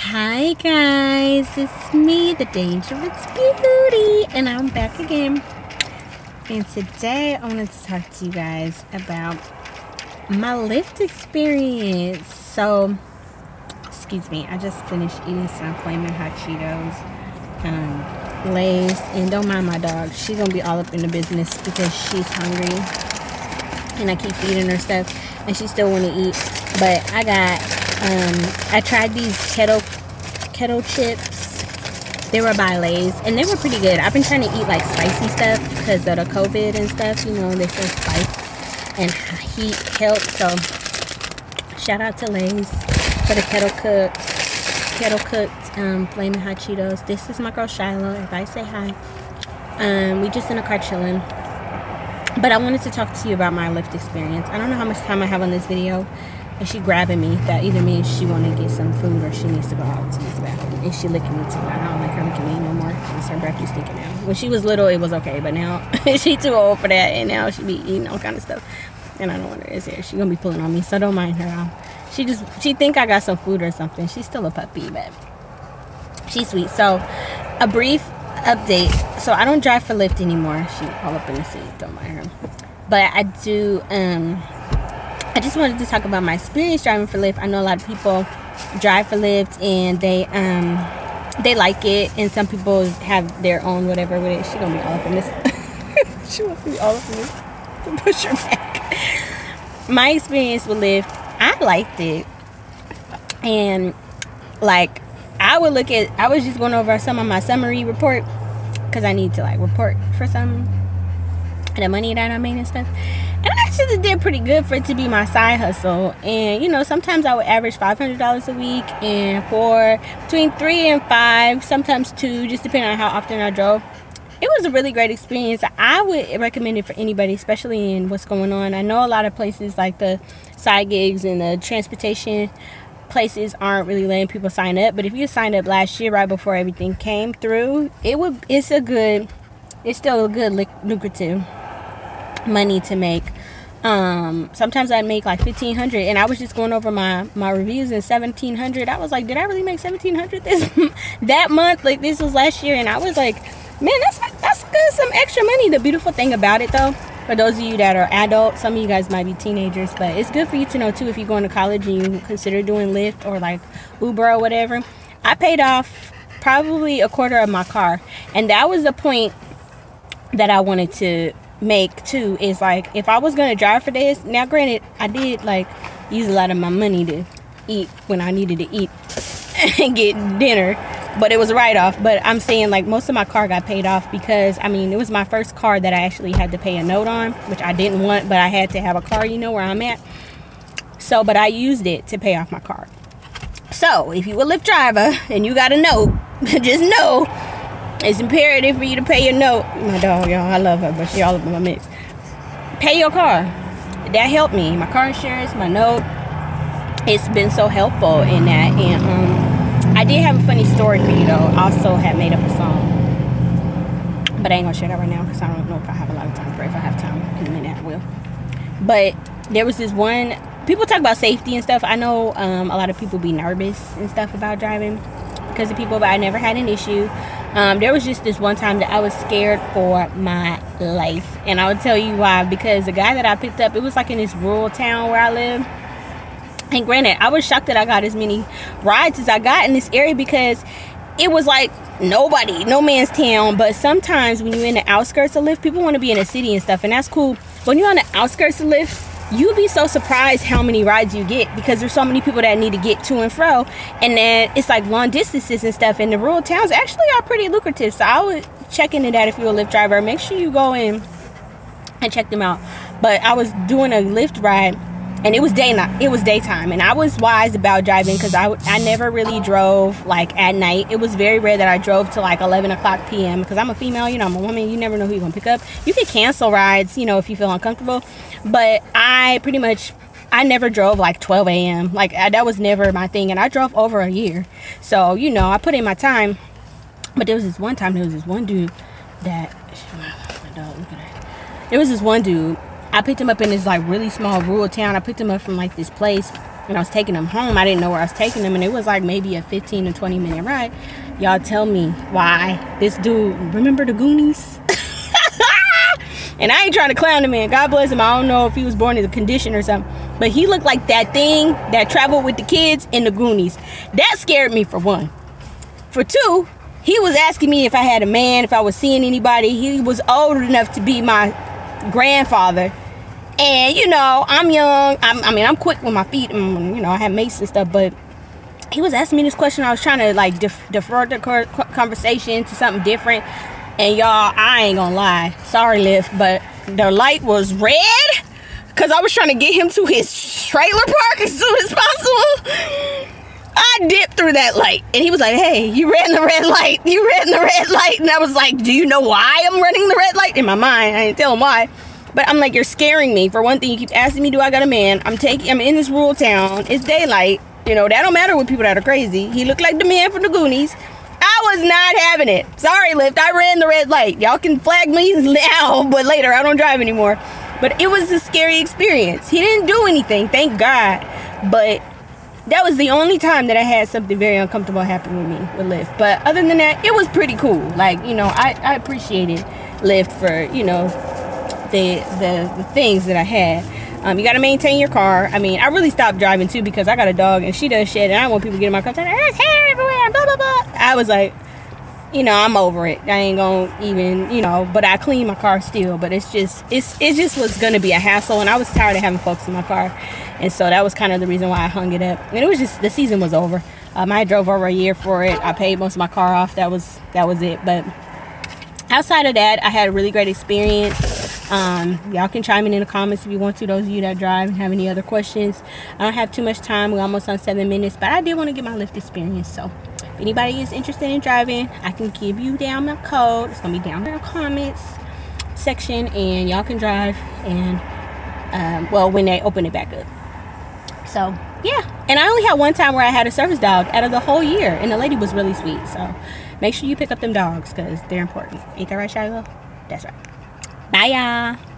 Hi guys, it's me, the Dangerous Beauty, and I'm back again. And today I wanted to talk to you guys about my Lyft experience. So, excuse me, I just finished eating some flaming hot Cheetos, Lay's, and don't mind my dog. She's gonna be all up in the business because she's hungry, and I keep feeding her stuff, and she still want to eat. But I got I tried these keto chips. They were by Lay's, and they were pretty good. I've been trying to eat like spicy stuff because of the COVID and stuff. You know, they say spice and heat helps. So shout out to Lay's for the kettle cooked flaming hot Cheetos. This is my girl Shiloh. Everybody say hi. We just in the car chilling. But I wanted to talk to you about my Lyft experience. I don't know how much time I have on this video. And she grabbing me. That either means she want to get some food or she needs to go out to use the bathroom. And she licking me too. I don't like her licking me no more because her breath is stinking now. When she was little, it was okay. But now, she too old for that. And now she be eating all kind of stuff. And I don't want her is here. She going to be pulling on me. So don't mind her. She think I got some food or something. She's still a puppy, but she's sweet. So, a brief update. So, I don't drive for Lyft anymore. She all up in the seat. Don't mind her. But I do, I just wanted to talk about my experience driving for Lyft. I know a lot of people drive for Lyft and they like it, and some people have their own whatever with it. She gonna be all up in this. She wants to be all up in this. Push her back. My experience with Lyft, I liked it, and like I was just going over some of my summary report because I need to like report for some of the money that I made and stuff. And I actually did pretty good for it to be my side hustle. And, you know, sometimes I would average $500 a week. And for between 3 and 5, sometimes 2, just depending on how often I drove. It was a really great experience. I would recommend it for anybody, especially in what's going on. I know a lot of places like the side gigs and the transportation places aren't really letting people sign up. But if you signed up last year right before everything came through, it's still a good lucrative money to make. Sometimes I'd make like $1,500, and I was just going over my reviews in $1,700. I was like, did I really make $1,700 that month? Like, this was last year, and I was like, man, that's good, some extra money. The beautiful thing about it though, for those of you that are adults, some of you guys might be teenagers, but it's good for you to know too if you're going to college and you consider doing Lyft or like Uber or whatever. I paid off probably a quarter of my car, and that was the point that I wanted to make too, is like if I was gonna drive for this, now granted I did like use a lot of my money to eat when I needed to eat and get dinner, but it was a write-off. But I'm saying like most of my car got paid off because I mean it was my first car that I actually had to pay a note on, which I didn't want, but I had to have a car, you know, where I'm at. So but I used it to pay off my car. So if you a Lyft driver and you got a note, just know it's imperative for you to pay your note. My dog, y'all, I love her, but she all up in my mix. Pay your car. That helped me. My car insurance, my note. It's been so helpful in that. And I did have a funny story for you, though. I also had made up a song. But I ain't going to share that right now because I don't know if I have a lot of time for it. If I have time in a minute, I will. But there was this one. People talk about safety and stuff. I know a lot of people be nervous and stuff about driving because of people, but I never had an issue. There was just this one time that I was scared for my life, and I would tell you why. Because the guy that I picked up, it was like in this rural town where I live, and granted I was shocked that I got as many rides as I got in this area because it was like no man's town. But sometimes when you're in the outskirts of Lyft, people want to be in the city and stuff, and that's cool. When you're on the outskirts of Lyft, you'll be so surprised how many rides you get because there's so many people that need to get to and fro, and then it's like long distances and stuff, and the rural towns actually are pretty lucrative. So I would check into that if you're a Lyft driver. Make sure you go in and check them out. But I was doing a Lyft ride, and it was daytime, and I was wise about driving because I never really drove like at night. It was very rare that I drove to like 11 o'clock p.m. because I'm a female, you know, I'm a woman. You never know who you're gonna pick up. You can cancel rides, you know, if you feel uncomfortable, but I never drove like 12 a.m. like that was never my thing, and I drove over a year, so you know I put in my time. But there was this one time, there was this one dude that my dog, look at that. There was this one dude, I picked him up in this like really small rural town. I picked him up from like this place and I was taking them home. I didn't know where I was taking them, and it was like maybe a 15 to 20 minute ride. Y'all tell me why this dude, remember the Goonies? And I ain't trying to clown the man. God bless him. I don't know if he was born in a condition or something. But he looked like that thing that traveled with the kids in the Goonies. That scared me, for one. For two, he was asking me if I had a man, if I was seeing anybody. He was old enough to be my grandfather. And, you know, I'm young. I'm quick with my feet. And, you know, I have mace and stuff. But he was asking me this question. I was trying to, like, defer the conversation to something different. And y'all, I ain't gonna lie, sorry Lyft, but the light was red because I was trying to get him to his trailer park as soon as possible. I dipped through that light, and he was like, hey, you ran the red light, and I was like, do you know why I'm running the red light? In my mind, I didn't tell him why, but I'm like, you're scaring me. For one thing, you keep asking me, do I got a man? I'm in this rural town, it's daylight, you know, that don't matter with people that are crazy. He looked like the man from the Goonies. I was not having it. Sorry, Lyft. I ran the red light. Y'all can flag me now, but later. I don't drive anymore. But it was a scary experience. He didn't do anything, thank God. But that was the only time that I had something very uncomfortable happen with me with Lyft. But other than that, it was pretty cool. Like, you know, I appreciated Lyft for, you know, the things that I had. You got to maintain your car. I mean, I really stopped driving too because I got a dog and she does shit, and I don't want people to get in my car saying, there's hair everywhere, blah, blah, blah. I was like, you know, I'm over it. I ain't gonna even, you know, but I clean my car still. But it just was gonna be a hassle, and I was tired of having folks in my car, and so that was kind of the reason why I hung it up. And it was just, the season was over. I drove over a year for it. I paid most of my car off. That was it. But outside of that, I had a really great experience. Y'all can chime in the comments if you want to, those of you that drive and have any other questions. I don't have too much time. We're almost on 7 minutes, but I did want to get my Lyft experience. So if anybody is interested in driving, I can give you down my code. It's gonna be down in the comments section, and y'all can drive, and well, when they open it back up. So yeah, and I only had one time where I had a service dog out of the whole year, and the lady was really sweet. So make sure you pick up them dogs because they're important. Ain't that right, Shiloh? That's right. Bye, y'all.